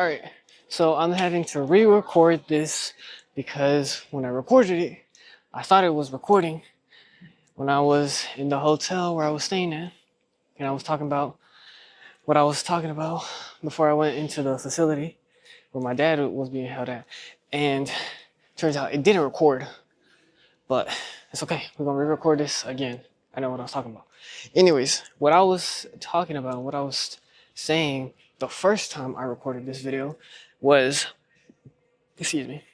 Alright, so I'm having to re-record this because when I recorded it, I thought it was recording when I was in the hotel where I was staying at. And I was talking about what I was talking about before I went into the facility where my dad was being held at. And turns out it didn't record, but it's okay. We're gonna re-record this again. I know what I was talking about. Anyways, what I was talking about, what I was saying the first time I recorded this video was, excuse me,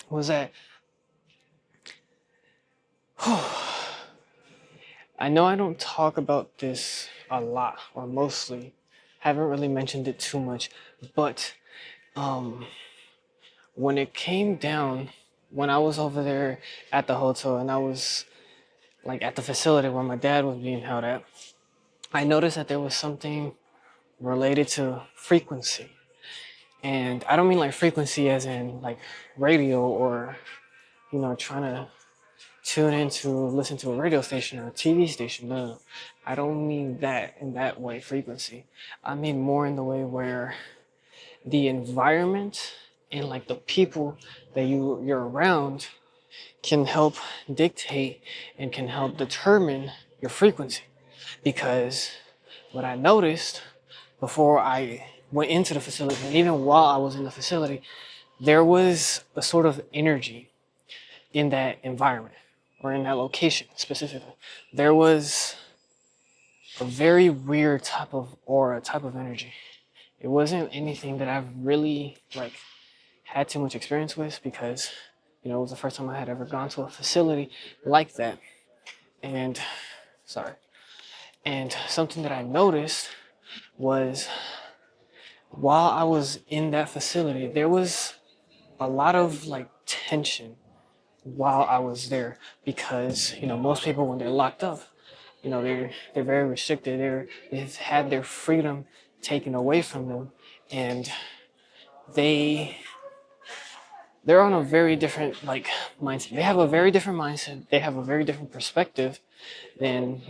was that I know I don't talk about this a lot or mostly, haven't really mentioned it too much, but when it came down, when I was over there at the hotel and I was like at the facility where my dad was being held at, I noticed that there was something related to frequency. And I don't mean like frequency as in like radio or, trying to tune in to listen to a radio station or a TV station. No, I don't mean that in that way, frequency. I mean more in the way where the environment and like the people that you're around can help dictate and can help determine your frequency. Because what I noticed before I went into the facility, and even while I was in the facility, there was a sort of energy in that environment or in that location specifically. There was a very weird type of aura, type of energy. It wasn't anything that I've really like had too much experience with because, it was the first time I had ever gone to a facility like that. And something that I noticed was while I was in that facility, there was a lot of like tension while I was there because, most people when they're locked up, they're very restricted. They've had their freedom taken away from them, and they're on a very different like mindset. They have a very different mindset. They have a very different perspective than,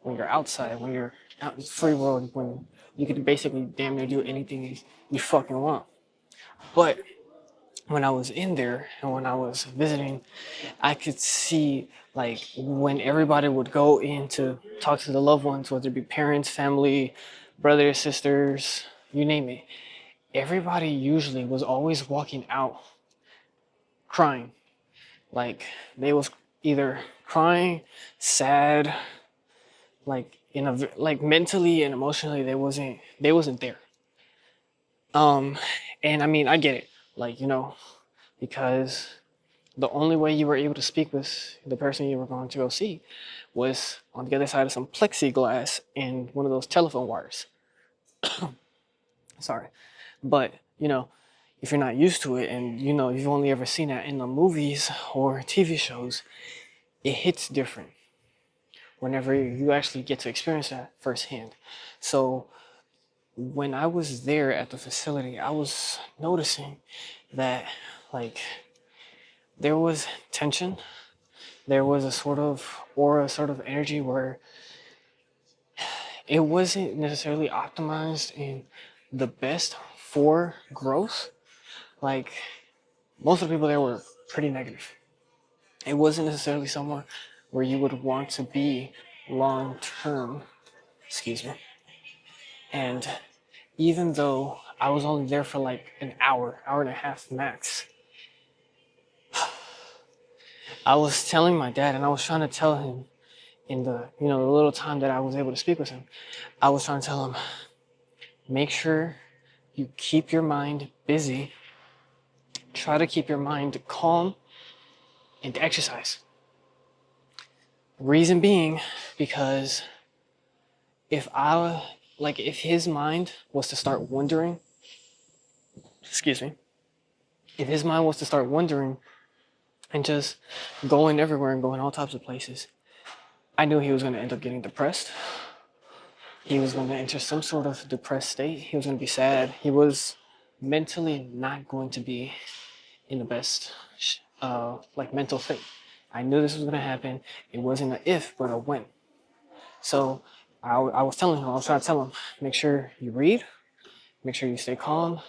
when you're outside, when you're out in the free world, when you could basically damn near do anything you fucking want. But when I was in there and when I was visiting, I could see like when everybody would go in to talk to the loved ones, whether it be parents, family, brothers, sisters, you name it, everybody usually was always walking out crying. Like they was either crying, sad, like like mentally and emotionally they wasn't there. And I mean I get it, like, because the only way you were able to speak with the person you were going to go see was on the other side of some plexiglass and one of those telephone wires. Sorry. But, if you're not used to it and, you've only ever seen that in the movies or TV shows, it hits different whenever you actually get to experience that firsthand. So when I was there at the facility, I was noticing that, like, there was tension. There was a sort of aura, sort of energy where it wasn't necessarily optimized in the best for growth. Like, most of the people there were pretty negative. It wasn't necessarily somewhere where you would want to be long term. Excuse me. And even though I was only there for like an hour and a half max, I was telling my dad and I was trying to tell him in the, the little time that I was able to speak with him, I was trying to tell him, make sure you keep your mind busy, try to keep your mind calm, and exercise. Reason being, because if his mind was to start wondering, if his mind was to start wondering and just going everywhere and going all types of places, I knew he was going to end up getting depressed. He was going to enter some sort of depressed state. He was going to be sad. He was mentally not going to be in the best mental state. I knew this was going to happen. It wasn't an if, but a when. So I was trying to tell him, make sure you read, make sure you stay calm,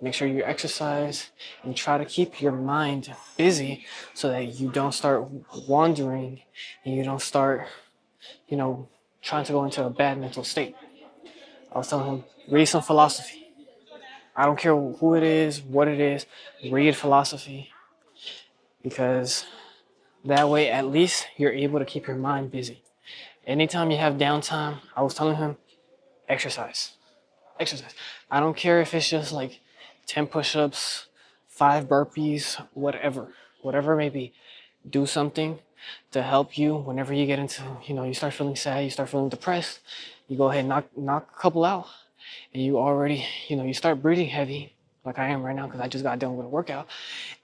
make sure you exercise, and try to keep your mind busy so that you don't start wandering and you don't start, you know, trying to go into a bad mental state. I was telling him, read some philosophy. I don't care who it is, what it is, read philosophy because that way at least you're able to keep your mind busy. Anytime you have downtime, I was telling him, exercise. Exercise. I don't care if it's just like 10 push-ups, 5 burpees, whatever it may be. Do something to help you whenever you get into, you start feeling sad, you start feeling depressed. You go ahead and knock a couple out, and you already, you start breathing heavy, like I am right now because I just got done with a workout.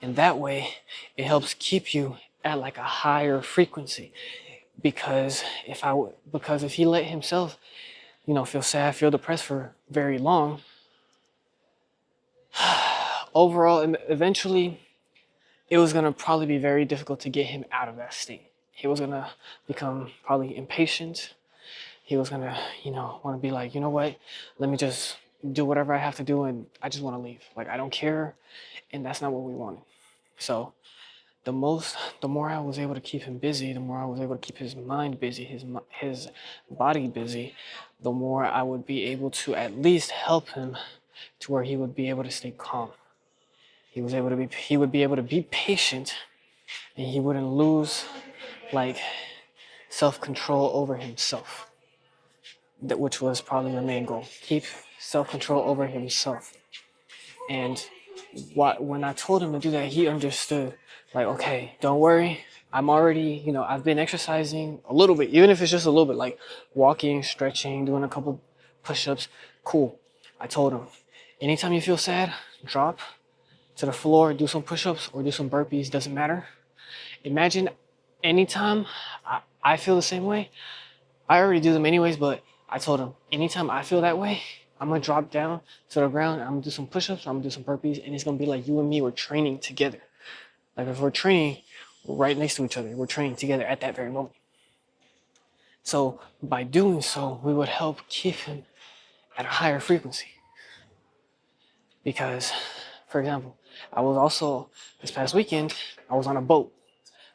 And that way, it helps keep you at like a higher frequency. Because if he let himself, feel sad, feel depressed for very long, overall, eventually, it was gonna probably be very difficult to get him out of that state. He was gonna become probably impatient. He was gonna, want to be like, you know what? Let me just do whatever I have to do, and I just want to leave. Like I don't care, and that's not what we wanted. So, the more I was able to keep him busy, the more I was able to keep his mind busy, his body busy, the more I would be able to at least help him to where he would be able to stay calm. He would be able to be patient, and he wouldn't lose like self-control over himself. Which was probably my main goal. Keep self-control over himself. And when I told him to do that, he understood. Like, okay, don't worry. I'm already, I've been exercising a little bit, even if it's just a little bit, like walking, stretching, doing a couple push-ups. Cool. I told him, anytime you feel sad, drop to the floor, do some push-ups or do some burpees, doesn't matter. Imagine anytime I feel the same way. I already do them anyways, but I told him, anytime I feel that way, I'm gonna drop down to the ground, I'm gonna do some push-ups, or I'm gonna do some burpees, and it's gonna be like you and me were training together. Like if we're training, we're right next to each other, we're training together at that very moment. So by doing so, we would help keep him at a higher frequency. Because, for example, I was also, this past weekend, I was on a boat.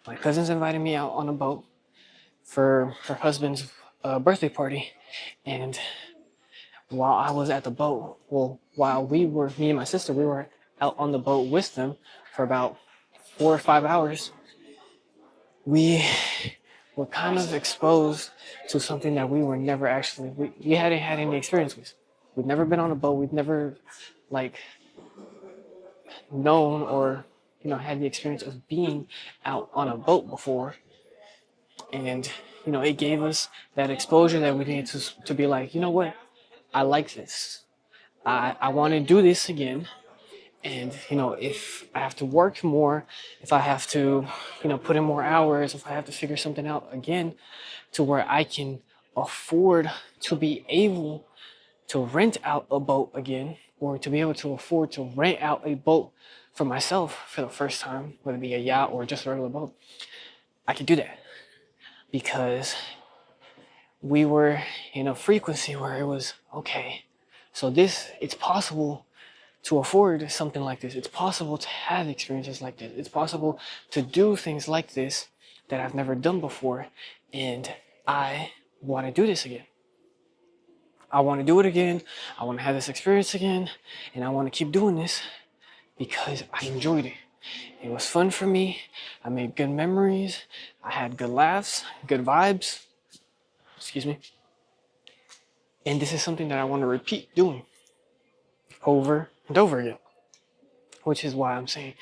My cousins invited me out on a boat for her husband's birthday party. And while I was at the boat, while me and my sister, we were out on the boat with them for about 4 or 5 hours, we were kind of exposed to something that we were never actually, we hadn't had any experience with. We'd never been on a boat. We'd never known or, had the experience of being out on a boat before. And, it gave us that exposure that we needed to be like, you know what? I like this. I want to do this again. And, if I have to work more, if I have to, put in more hours, if I have to figure something out again to where I can afford to be able to rent out a boat again, or to be able to afford to rent out a boat for myself for the first time, whether it be a yacht or just a regular boat, I could do that. Because we were in a frequency where it was, okay, so it's possible to afford something like this. It's possible to have experiences like this. It's possible to do things like this that I've never done before. And I want to do this again. I want to do it again. I want to have this experience again. And I want to keep doing this because I enjoyed it. It was fun for me. I made good memories. I had good laughs, good vibes. Excuse me. And this is something that I want to repeat doing over and over again. Which is why I'm saying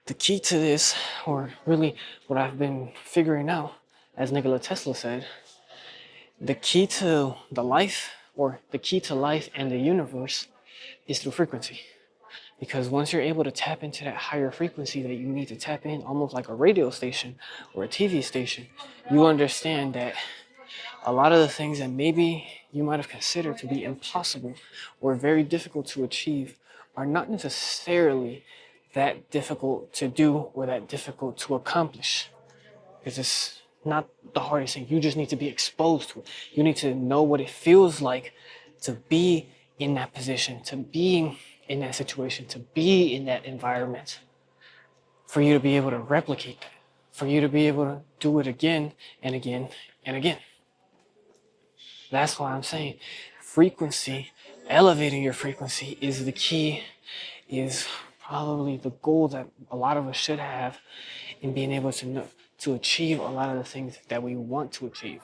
the key to this, or really what I've been figuring out, as Nikola Tesla said, the key to the life, or the key to life and the universe, is through frequency. Because once you're able to tap into that higher frequency that you need to tap in, almost like a radio station or a TV station, you understand that a lot of the things that maybe you might have considered to be impossible or very difficult to achieve are not necessarily that difficult to do or that difficult to accomplish. Because it's not the hardest thing. You just need to be exposed to it. You need to know what it feels like to be in that position, to be in that situation, to be in that environment, for you to be able to replicate that, for you to be able to do it again and again and again. That's why I'm saying frequency, elevating your frequency is the key, is probably the goal that a lot of us should have in being able to know, to achieve a lot of the things that we want to achieve.